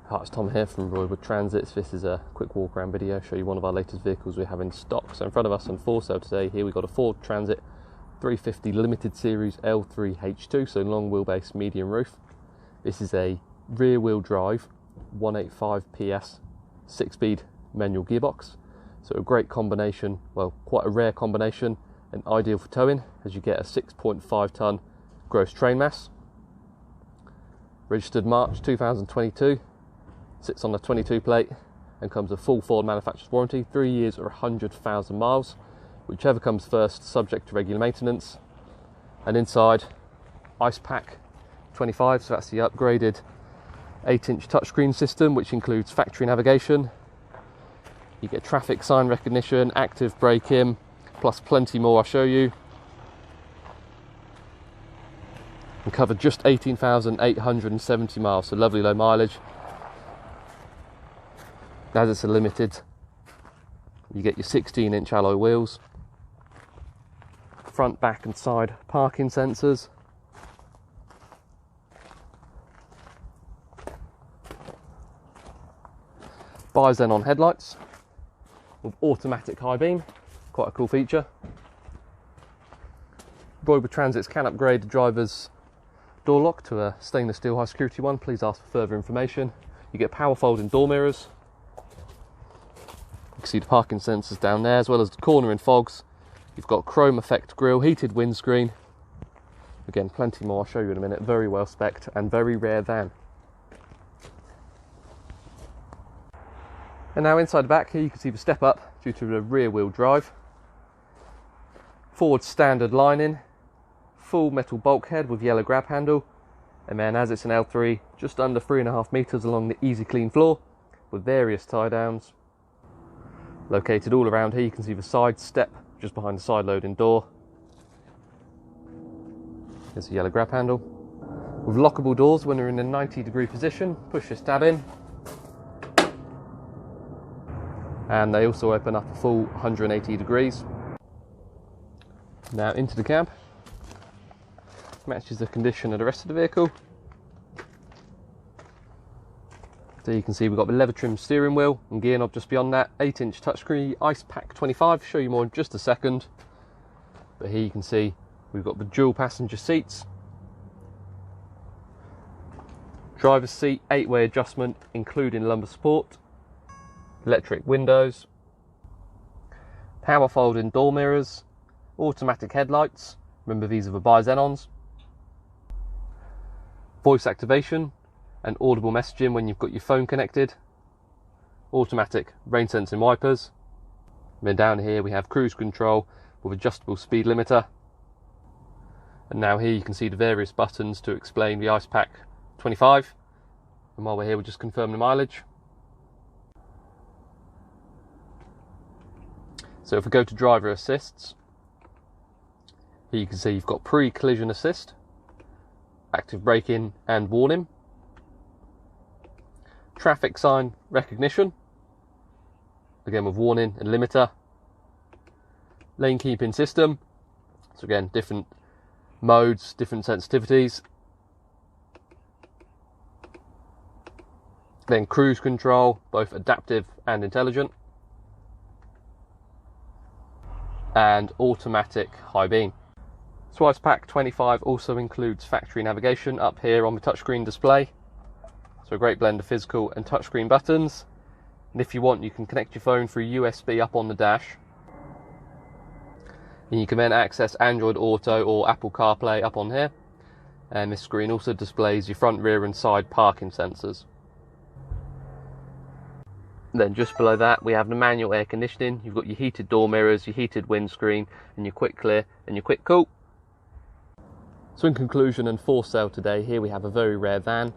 Hi, it's Tom here from RWD Transits. This is a quick walk around video, show you one of our latest vehicles we have in stock. So in front of us on for sale today, here we've got a Ford Transit 350 Limited Series L3H2, so long wheelbase, medium roof. This is a rear wheel drive, 185 PS, 6-speed manual gearbox. So a great combination, well, quite a rare combination, and ideal for towing, as you get a 6.5 tonne gross train mass. Registered March 2022. Sits on the 22 plate and comes with full Ford manufacturer's warranty, 3 years or 100,000 miles, whichever comes first, subject to regular maintenance. And inside, Ice Pack 25, so that's the upgraded 8-inch touchscreen system, which includes factory navigation. You get traffic sign recognition, active braking, plus plenty more I'll show you. And covered just 18,870 miles, so lovely low mileage. As it's a limited, you get your 16-inch alloy wheels, front, back and side parking sensors, bi-xenon headlights with automatic high beam, quite a cool feature. RWD Transits can upgrade the driver's door lock to a stainless steel high security one. Please ask for further information. You get power folding door mirrors. You can see the parking sensors down there, as well as the corner and fogs. You've got chrome effect grille, heated windscreen. Again, plenty more I'll show you in a minute. Very well spec'd and very rare van. And now inside the back here you can see the step up due to the rear wheel drive. Ford standard lining, full metal bulkhead with yellow grab handle. And then as it's an L3, just under 3.5 metres along the easy clean floor with various tie downs. Located all around here, you can see the side step just behind the side loading door. There's a yellow grab handle. With lockable doors when they're in a 90-degree position, push this tab in. And they also open up a full 180 degrees. Now into the cab. Matches the condition of the rest of the vehicle. So you can see we've got the leather trimmed steering wheel and gear knob just beyond that, 8-inch touchscreen, Ice Pack 25, show you more in just a second. But here you can see we've got the dual passenger seats, driver's seat, 8-way adjustment including lumbar support, electric windows, power folding door mirrors, automatic headlights, remember these are the bi-xenons, voice activation and audible messaging when you've got your phone connected, automatic rain sensing wipers. And then down here we have cruise control with adjustable speed limiter. And now here you can see the various buttons to explain the Ice Pack 25. And while we're here, we'll just confirm the mileage. So if we go to driver assists, here you can see you've got pre-collision assist, active braking and warning, traffic sign recognition, again with warning and limiter, lane keeping system, so again different modes, different sensitivities, then cruise control, both adaptive and intelligent, and automatic high beam. So Ice Pack 25 also includes factory navigation up here on the touchscreen display. So a great blend of physical and touchscreen buttons. And if you want, you can connect your phone through USB up on the dash. And you can then access Android Auto or Apple CarPlay up on here. And this screen also displays your front, rear and side parking sensors. Then just below that we have the manual air conditioning. You've got your heated door mirrors, your heated windscreen and your quick clear and your quick cool. So in conclusion and for sale today, here we have a very rare van.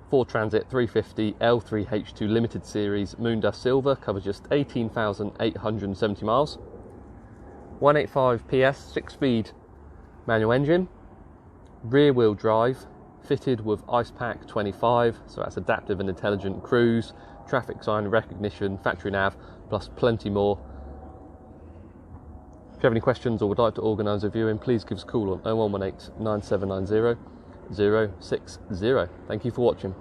Ford Transit 350 L3H2 Limited Series Moondust Silver, covers just 18,870 miles. 185 PS, 6-speed manual engine, rear wheel drive, fitted with Ice Pack 25, so that's adaptive and intelligent cruise, traffic sign recognition, factory nav, plus plenty more. If you have any questions or would like to organise a viewing, please give us a call on 0118 9790 060. Thank you for watching.